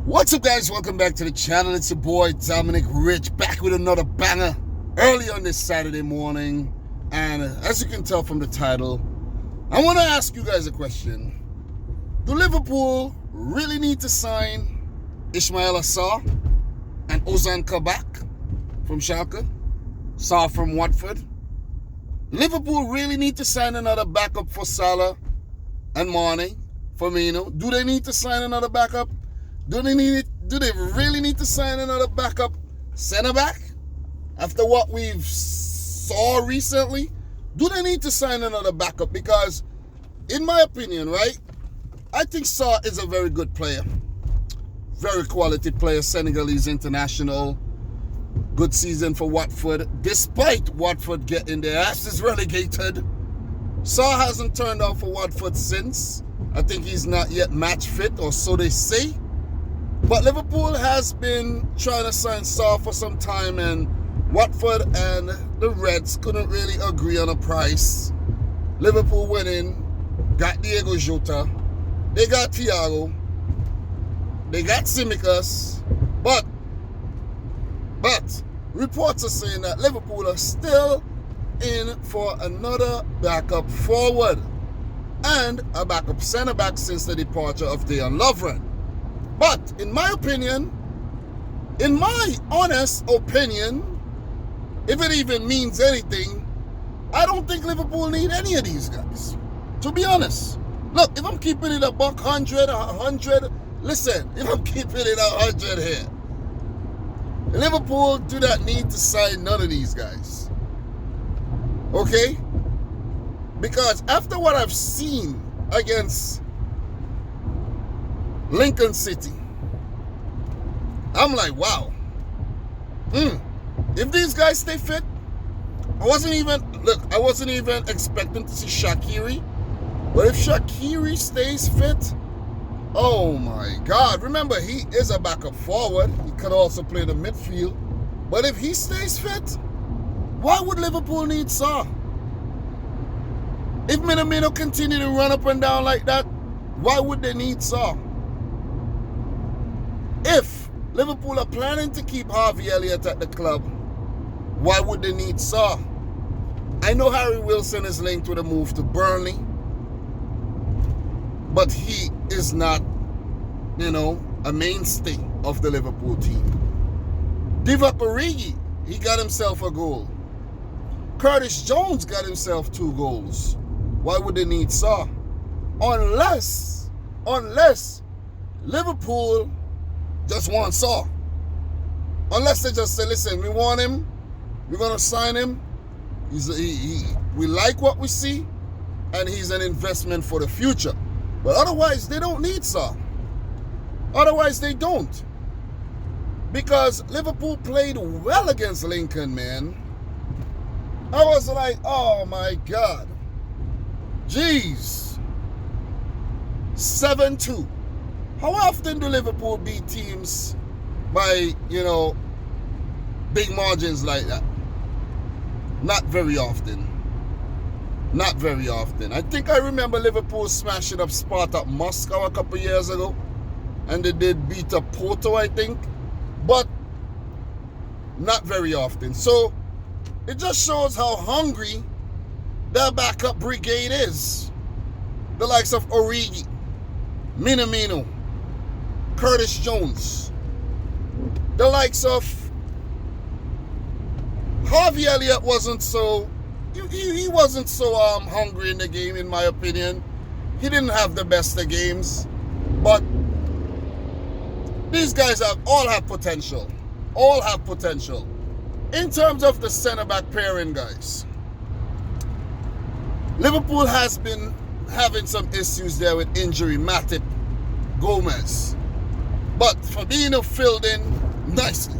What's up, guys? Welcome back to the channel. It's your boy Dominic Rich, back with another banger early on this Saturday morning. And as you can tell from the title, I want to ask you guys a question. Do Liverpool really need to sign Ismaïla Sarr and Ozan Kabak from Schalke? Sarr from Watford? Liverpool really need to sign another backup for Salah and Mane, Firmino? Do they need to sign another backup? Do they really need to sign another backup center back after what we've saw recently? Do they need to sign another backup? Because in my opinion, right, I think Sarr is a very good player. Very quality player, Senegalese international. Good season for Watford. Despite Watford getting their asses relegated, Sarr hasn't turned out for Watford since. I think he's not yet match fit, or so they say. But Liverpool has been trying to sign Sarr for some time, and Watford and the Reds couldn't really agree on a price. Liverpool went in, got Diego Jota, they got Thiago, they got Tsimikas, but reports are saying that Liverpool are still in for another backup forward and a backup centre back since the departure of Dejan Lovren. But in my opinion, in my honest opinion, if it even means anything, I don't think Liverpool need any of these guys. To be honest. Look, if I'm keeping it a buck 100, listen, if I'm keeping it 100 here, Liverpool do not need to sign none of these guys. Okay? Because after what I've seen against Lincoln City, I'm like, wow. If these guys stay fit, I wasn't even expecting to see Shaqiri. But if Shaqiri stays fit, oh my God. Remember, he is a backup forward. He could also play the midfield. But if he stays fit, why would Liverpool need Sarr? If Minamino continue to run up and down like that, why would they need Sarr? If Liverpool are planning to keep Harvey Elliott at the club, why would they need Sarr? I know Harry Wilson is linked with a move to Burnley, but he is not, a mainstay of the Liverpool team. Divock Origi, he got himself a goal. Curtis Jones got himself 2 goals. Why would they need Sarr? Unless Liverpool just want Sarr. Unless they just say, listen, we want him, we're going to sign him, we like what we see, and he's an investment for the future. But otherwise, they don't need Sarr. Otherwise, they don't. Because Liverpool played well against Lincoln, man. I was like, oh my God. Jeez. 7-2. How often do Liverpool beat teams by, big margins like that? Not very often. Not very often. I think I remember Liverpool smashing up Spartak Moscow a couple years ago. And they did beat up Porto, I think. But not very often. So it just shows how hungry their backup brigade is. The likes of Origi, Minamino, Curtis Jones, the likes of Harvey Elliott wasn't so hungry in the game, in my opinion. He didn't have the best of games, but these guys all have potential. All have potential. In terms of the centre-back pairing, guys, Liverpool has been having some issues there with injury. Matip, Gomez. But Fabinho filled in nicely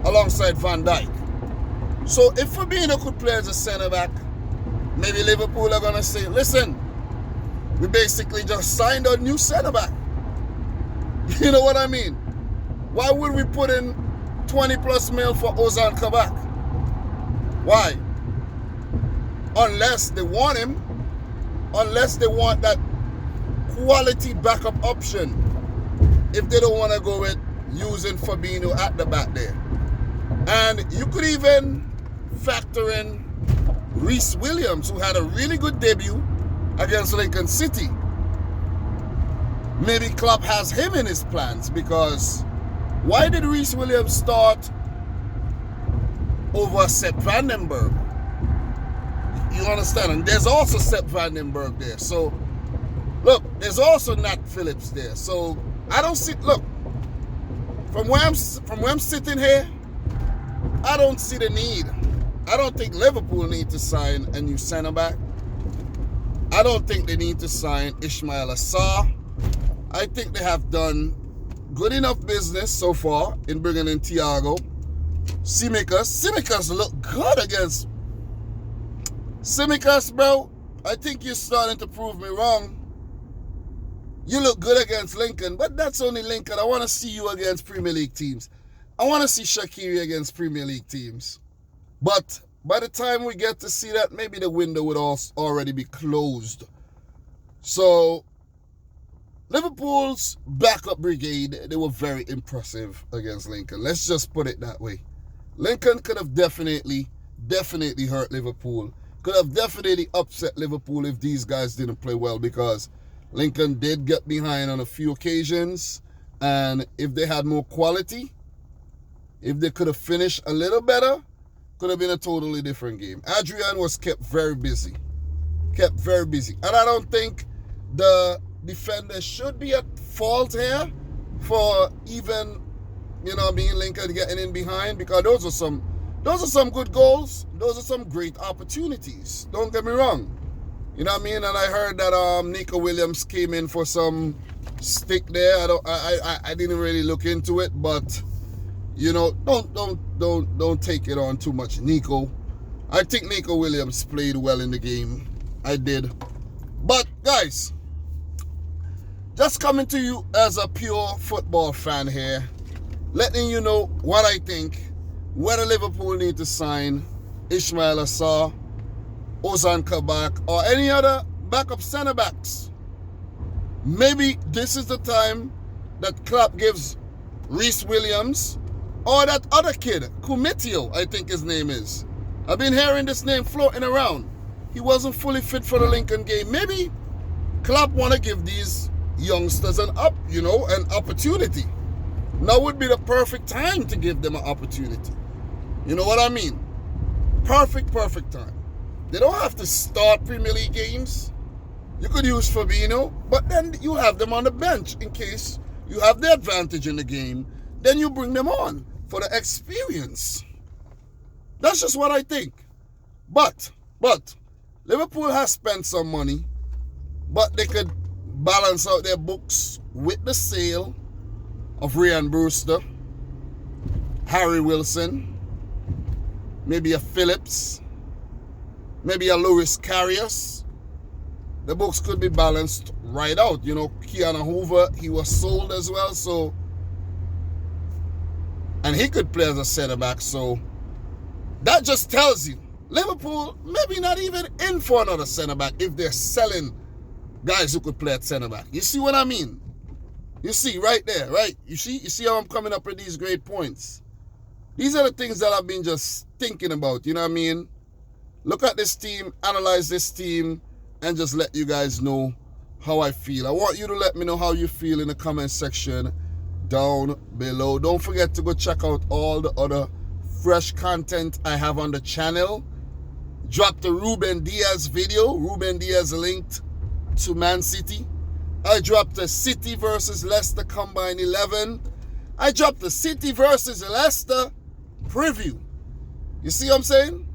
alongside Van Dijk. So if Fabinho could play as a centre-back, maybe Liverpool are going to say, listen, we basically just signed a new centre-back. You know what I mean? Why would we put in 20 plus mil for Ozan Kabak? Why? Unless they want him, unless they want that quality backup option. if they don't want to go with using Fabinho at the back there. And you could even factor in Rhys Williams, who had a really good debut against Lincoln City. Maybe Klopp has him in his plans, because why did Rhys Williams start over Sepp Vandenberg? You understand? And there's also Sepp Vandenberg there. So, look, there's also Nat Phillips there. So, I don't see, look, from where I'm sitting here, I don't see the need. I don't think Liverpool need to sign a new centre-back. I don't think they need to sign Ismaïla Sarr. I think they have done good enough business so far in bringing in Thiago. Tsimikas look good against. Tsimikas, bro, I think you're starting to prove me wrong. You look good against Lincoln, but that's only Lincoln. I want to see you against Premier League teams. I want to see Shaqiri against Premier League teams. But by the time we get to see that, maybe the window would already be closed. So, Liverpool's backup brigade, they were very impressive against Lincoln. Let's just put it that way. Lincoln could have definitely hurt Liverpool. Could have definitely upset Liverpool if these guys didn't play well, because Lincoln did get behind on a few occasions. And if they had more quality, if they could have finished a little better, could have been a totally different game. Adrian was kept very busy. And I don't think the defender should be at fault here for even, Lincoln getting in behind, because those are some good goals. Those are some great opportunities. Don't get me wrong. You know what I mean? And I heard that Nico Williams came in for some stick there. I didn't really look into it, but don't take it on too much, Nico. I think Nico Williams played well in the game. I did. But guys, just coming to you as a pure football fan here, letting you know what I think, whether Liverpool need to sign Ismaïla Sarr, Ozan Kabak, or any other backup centre-backs. Maybe this is the time that Klopp gives Rhys Williams, or that other kid, Kumitio, I think his name is. I've been hearing this name floating around. He wasn't fully fit for the Lincoln game. Maybe Klopp want to give these youngsters an opportunity. Now would be the perfect time to give them an opportunity. You know what I mean? Perfect time. They don't have to start Premier League games. You could use Fabinho, but then you have them on the bench in case you have the advantage in the game. Then you bring them on for the experience. That's just what I think. But Liverpool has spent some money, but they could balance out their books with the sale of Ryan Brewster, Harry Wilson, maybe a Phillips, maybe a Lewis Karius. The books could be balanced right out. Keanu Hoover, he was sold as well, so, and he could play as a centre-back, so that just tells you Liverpool maybe not even in for another centre-back if they're selling guys who could play at centre-back. You see what I mean? You see right there, right? You see how I'm coming up with these great points? These are the things that I've been just thinking about, you know what I mean? Look at this team, analyze this team, and just let you guys know how I feel. I want you to let me know how you feel in the comment section down below. Don't forget to go check out all the other fresh content I have on the channel. Drop the Ruben Diaz video. Ruben Diaz linked to Man City. I dropped the City versus Leicester Combined 11. I dropped the City versus Leicester preview. You see what I'm saying?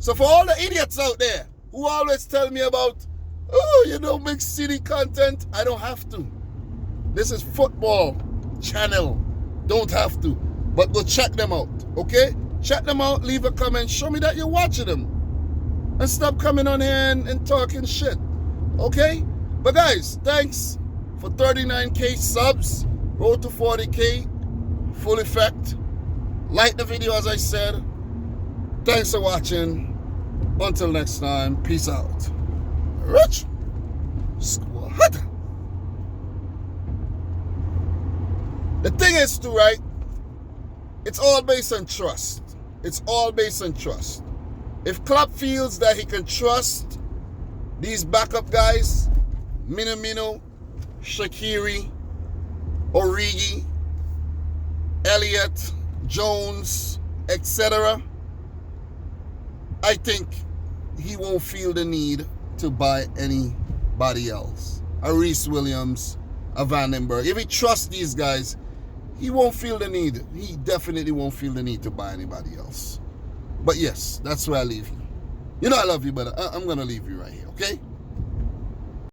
So for all the idiots out there who always tell me about, oh, you don't make City content, I don't have to. This is football channel. Don't have to. But go check them out, okay? Check them out, leave a comment, show me that you're watching them. And stop coming on here and talking shit, okay? But guys, thanks for 39K subs. Road to 40K, full effect. Like the video as I said. Thanks for watching. Until next time, peace out. Rich Squad. The thing is too, right? It's all based on trust. It's all based on trust. If Klopp feels that he can trust these backup guys, Minamino, Shaqiri, Origi, Elliott, Jones, etc., I think he won't feel the need to buy anybody else. A Reece Williams, a Vandenberg. If he trusts these guys, he won't feel the need. He definitely won't feel the need to buy anybody else. But yes, that's where I leave you. You know I love you, but I'm going to leave you right here, okay?